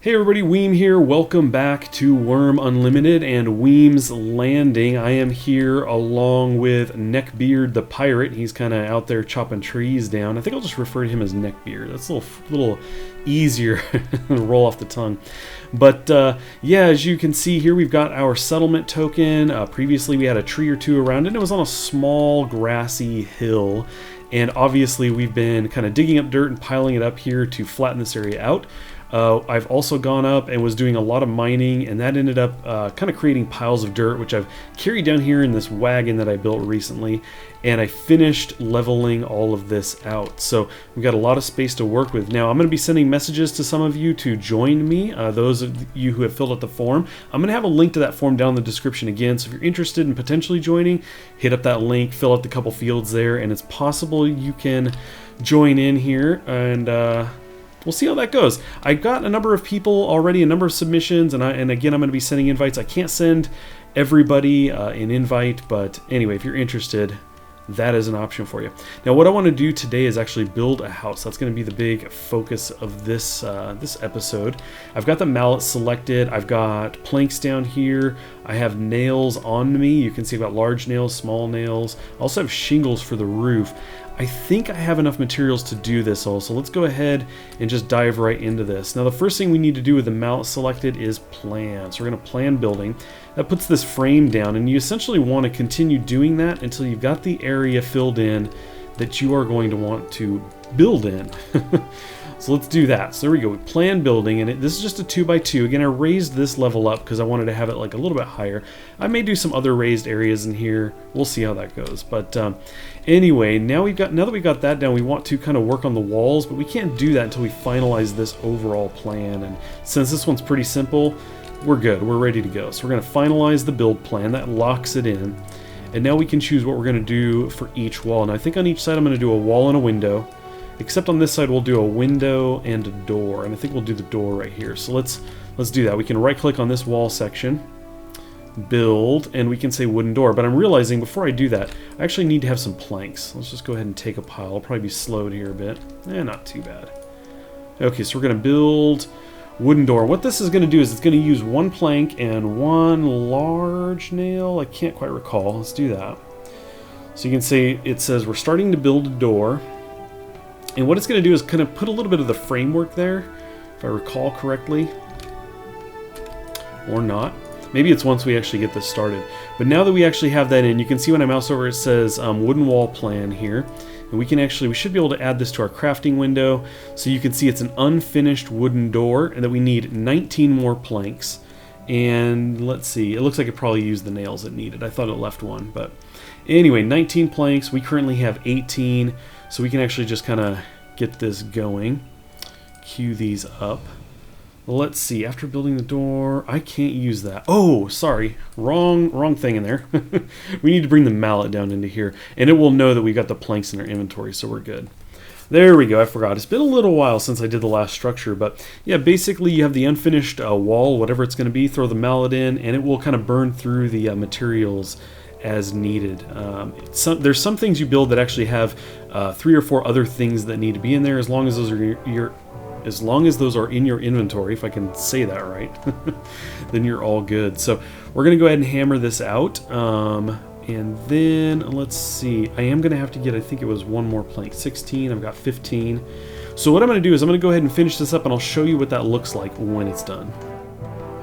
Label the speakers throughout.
Speaker 1: Hey everybody, Weem here. Welcome back to Wurm Unlimited and Weem's Landing. I am here along with Neckbeard the pirate. He's kind of out there chopping trees down. I think I'll just refer to him as Neckbeard. That's a little easier to roll off the tongue. But yeah, as you can see here, we've got our settlement token. Previously we had a tree or two around it. It was on a small grassy hill. And obviously we've been kind of digging up dirt and piling it up here to flatten this area out. I've also gone up and was doing a lot of mining, and that ended up kind of creating piles of dirt, which I've carried down here in this wagon that I built recently, and I finished leveling all of this out. So we've got a lot of space to work with. Now I'm going to be sending messages to some of you to join me, those of you who have filled out the form. I'm going to have a link to that form down in the description again, so if you're interested in potentially joining, hit up that link, fill out the couple fields there, and it's possible you can join in here, and we'll see how that goes. I got a number of people already, a number of submissions, and again, I'm going to be sending invites. I can't send everybody an invite, but anyway, if you're interested, that is an option for you. Now, what I want to do today is actually build a house. That's going to be the big focus of this this episode. I've got the mallet selected. I've got planks down here. I have nails on me. You can see I've got large nails, small nails. I also have shingles for the roof. I think I have enough materials to do this also. Let's go ahead and just dive right into this. Now the first thing we need to do with the mallet selected is plan. So we're going to plan building. That puts this frame down, and you essentially want to continue doing that until you've got the area filled in that you are going to want to build in. So let's do that. So there we go. We plan building, and this is just a 2x2. Again, I raised this level up because I wanted to have it like a little bit higher. I may do some other raised areas in here. We'll see how that goes. But anyway, now that we've got that down, we want to kind of work on the walls, but we can't do that until we finalize this overall plan. And since this one's pretty simple, we're good. We're ready to go. So we're going to finalize the build plan. That locks it in. And now we can choose what we're going to do for each wall. And I think on each side I'm going to do a wall and a window. Except on this side we'll do a window and a door, and I think we'll do the door right here. So let's do that. We can right click on this wall section, build, and we can say wooden door. But I'm realizing before I do that, I actually need to have some planks. Let's just go ahead and take a pile. I'll probably be slowed here a bit. Not too bad. Okay, so we're going to build wooden door. What this is going to do is it's going to use one plank and one large nail. I can't quite recall. Let's do that. So you can see it says we're starting to build a door. And what it's going to do is kind of put a little bit of the framework there, if I recall correctly. Or not. Maybe it's once we actually get this started. But now that we actually have that in, you can see when I mouse over it says wooden wall plan here. And we should be able to add this to our crafting window. So you can see it's an unfinished wooden door, and that we need 19 more planks. And let's see, it looks like it probably used the nails it needed. I thought it left one, but anyway, 19 planks. We currently have 18. So we can actually just kind of get this going. Queue these up. Let's see, after building the door, I can't use that. Oh, sorry, wrong thing in there. We need to bring the mallet down into here, and it will know that we've got the planks in our inventory, so we're good. There we go, I forgot. It's been a little while since I did the last structure, but yeah, basically you have the unfinished wall, whatever it's going to be, throw the mallet in, and it will kind of burn through the materials as needed. There's some things you build that actually have 3 or 4 other things that need to be in there, as long as those are in your inventory, if I can say that right. Then you're all good. So we're gonna go ahead and hammer this out, and then let's see, I am gonna have to get, I think it was one more plank. 16, I've got 15. So what I'm gonna do is I'm gonna go ahead and finish this up, and I'll show you what that looks like when it's done.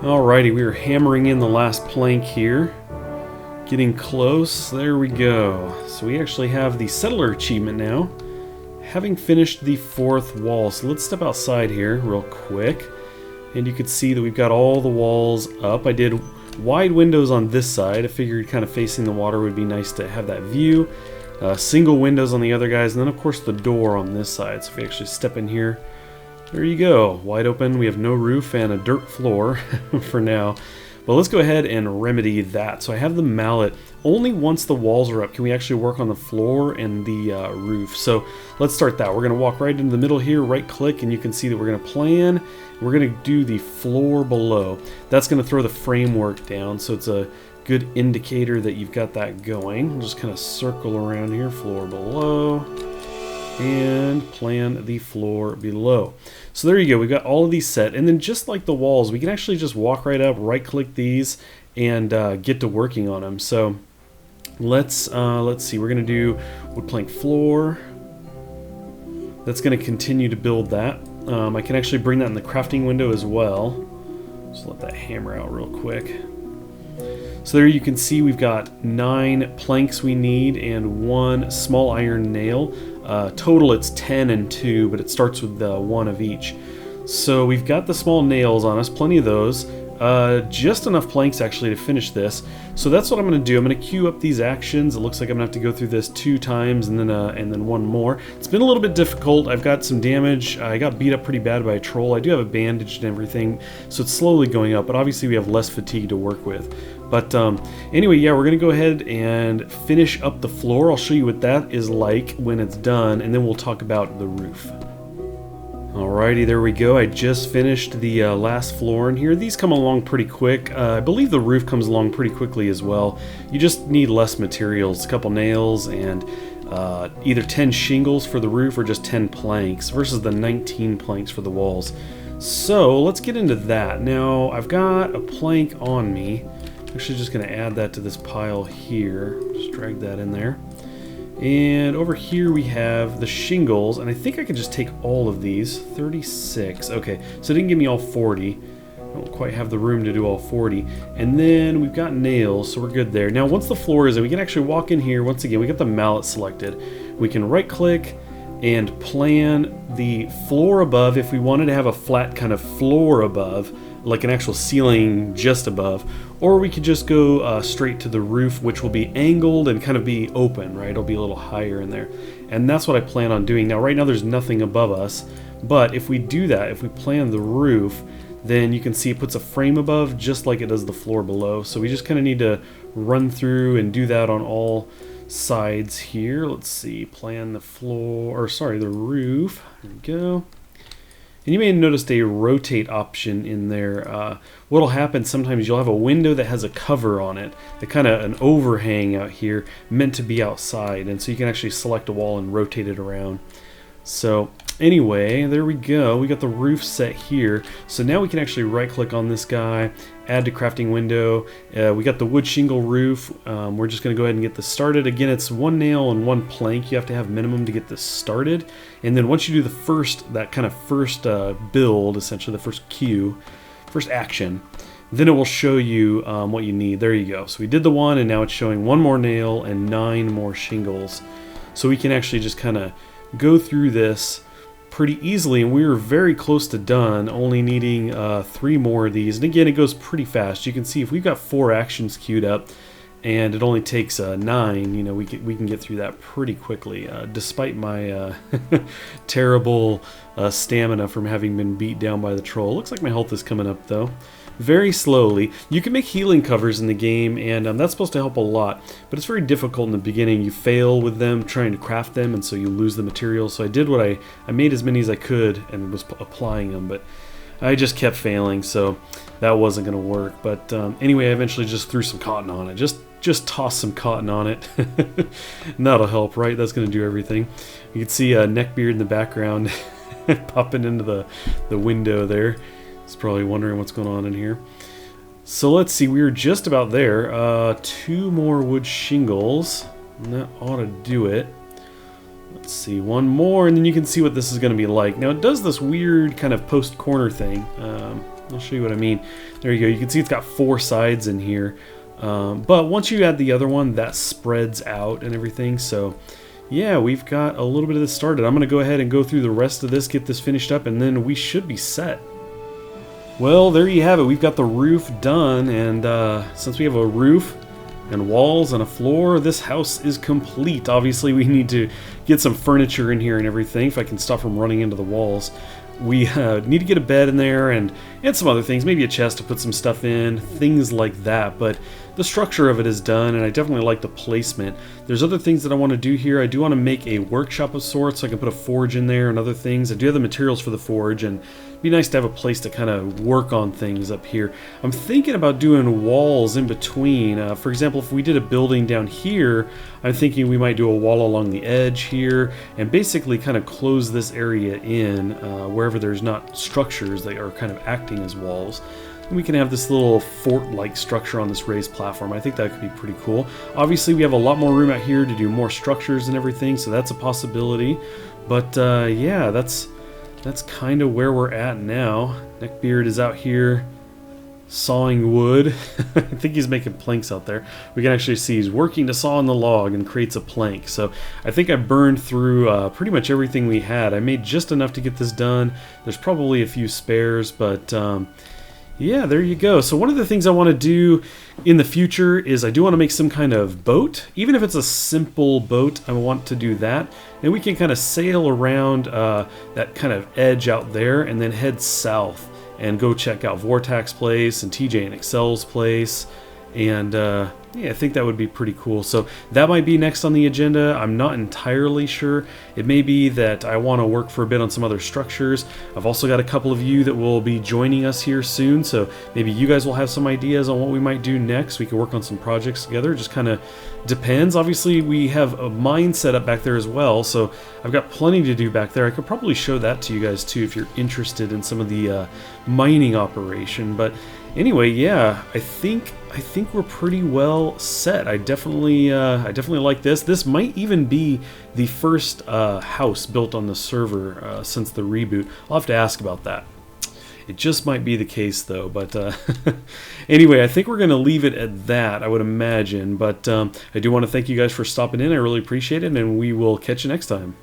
Speaker 1: Alrighty, we are hammering in the last plank here. Getting close, there we go. So we actually have the settler achievement now, having finished the 4th wall. So let's step outside here real quick, and you can see that we've got all the walls up. I did wide windows on this side. I figured kind of facing the water would be nice to have that view. Single windows on the other guys, and then of course the door on this side. So if we actually step in here, there you go, wide open. We have no roof and a dirt floor for now. But let's go ahead and remedy that. So I have the mallet. Only once the walls are up can we actually work on the floor and the roof. So let's start that. We're going to walk right into the middle here, right click, and you can see that we're going to plan. We're going to do the floor below. That's going to throw the framework down, so it's a good indicator that you've got that going. We'll just kind of circle around here, floor below. and plan the floor below. So there you go, we've got all of these set, and then just like the walls, we can actually just walk right up, right click these, and get to working on them. So let's see, we're gonna do wood plank floor. That's gonna continue to build that. I can actually bring that in the crafting window as well. Just let that hammer out real quick. So there you can see we've got 9 planks we need and 1 small iron nail. Total it's 10 and 2, but it starts with 1 of each. So we've got the small nails on us, plenty of those. Just enough planks actually to finish this. So that's what I'm going to do. I'm going to queue up these actions. It looks like I'm going to have to go through this 2 times and then 1 more. It's been a little bit difficult. I've got some damage. I got beat up pretty bad by a troll. I do have a bandage and everything, so it's slowly going up, but obviously we have less fatigue to work with. But anyway, yeah, we're going to go ahead and finish up the floor. I'll show you what that is like when it's done, and then we'll talk about the roof. Alrighty, there we go. I just finished the last floor in here. These come along pretty quick. I believe the roof comes along pretty quickly as well. You just need less materials, a couple nails, and either 10 shingles for the roof or just 10 planks versus the 19 planks for the walls. So let's get into that. Now, I've got a plank on me. I'm actually just going to add that to this pile here. Just drag that in there. And over here we have the shingles, and I think I can just take all of these. 36. Okay, so it didn't give me all 40. I don't quite have the room to do all 40. And then we've got nails, so we're good there. Now, once the floor is in, we can actually walk in here. Once again, we got the mallet selected. We can right-click and plan the floor above if we wanted to have a flat kind of floor above, like an actual ceiling just above, or we could just go straight to the roof, which will be angled and kind of be open, right? It'll be a little higher in there. And that's what I plan on doing. Now, right now there's nothing above us, but if we do that, if we plan the roof, then you can see it puts a frame above just like it does the floor below. So we just kind of need to run through and do that on all sides here. Let's see, plan the floor, or sorry, the roof. There we go. And you may have noticed a rotate option in there. What'll happen sometimes, you'll have a window that has a cover on it, the kind of an overhang out here, meant to be outside, and so you can actually select a wall and rotate it around. So anyway, there we go. We got the roof set here. So now we can actually right click on this guy, add to crafting window. We got the wood shingle roof. We're just going to go ahead and get this started. Again, it's 1 nail and 1 plank. You have to have minimum to get this started. And then once you do the first, that kind of first build, essentially the first queue, first action, then it will show you what you need. There you go. So we did the 1, and now it's showing 1 more nail and 9 more shingles. So we can actually just kind of go through this pretty easily, and we were very close to done, only needing 3 more of these. And again, it goes pretty fast. You can see if we've got 4 actions queued up and it only takes 9, you know, we can get through that pretty quickly, despite my terrible stamina from having been beat down by the troll. Looks like my health is coming up though, very slowly. You can make healing covers in the game, and that's supposed to help a lot, but it's very difficult in the beginning. You fail with them trying to craft them, and so you lose the materials. So I did what I made as many as I could and was applying them, but I just kept failing, so that wasn't going to work. But anyway, I eventually just threw some cotton on it. Just toss some cotton on it. And that'll help, right? That's going to do everything. You can see Neckbeard in the background popping into the window there. He's probably wondering what's going on in here. So let's see, we were just about there. 2 more wood shingles, and that ought to do it. Let's see, 1 more, and then you can see what this is going to be like. Now it does this weird kind of post corner thing. I'll show you what I mean. There you go. You can see it's got 4 sides in here. But once you add the other one, that spreads out and everything. So yeah, we've got a little bit of this started. I'm going to go ahead and go through the rest of this, get this finished up, and then we should be set. Well, there you have it. We've got the roof done, and since we have a roof and walls and a floor, this house is complete. Obviously, we need to get some furniture in here and everything, if I can stop from running into the walls. We need to get a bed in there and some other things, maybe a chest to put some stuff in, things like that. But the structure of it is done, and I definitely like the placement. There's other things that I want to do here. I do want to make a workshop of sorts, so I can put a forge in there and other things. I do have the materials for the forge, and be nice to have a place to kind of work on things up here. I'm thinking about doing walls in between. For example, if we did a building down here, I'm thinking we might do a wall along the edge here and basically kind of close this area in wherever there's not structures that are kind of acting as walls. And we can have this little fort-like structure on this raised platform. I think that could be pretty cool. Obviously, we have a lot more room out here to do more structures and everything, so that's a possibility. But yeah, that's kind of where we're at now. Neckbeard is out here sawing wood. I think he's making planks out there. We can actually see he's working to saw on the log and creates a plank. So I think I burned through pretty much everything we had. I made just enough to get this done. There's probably a few spares, but yeah, there you go. So one of the things I want to do in the future is I do want to make some kind of boat. Even if it's a simple boat, I want to do that. And we can kind of sail around that kind of edge out there and then head south and go check out Vortax's place and TJ and Excel's place. And yeah, I think that would be pretty cool. So that might be next on the agenda. I'm not entirely sure. It may be that I want to work for a bit on some other structures. I've also got a couple of you that will be joining us here soon, so maybe you guys will have some ideas on what we might do next. We can work on some projects together. It just kind of depends. Obviously, we have a mine set up back there as well, so I've got plenty to do back there. I could probably show that to you guys too if you're interested in some of the mining operation. But anyway, yeah, I think we're pretty well set. I definitely like this. This might even be the first house built on the server since the reboot. I'll have to ask about that. It just might be the case though, but anyway, I think we're going to leave it at that, I would imagine. But I do want to thank you guys for stopping in. I really appreciate it, and we will catch you next time.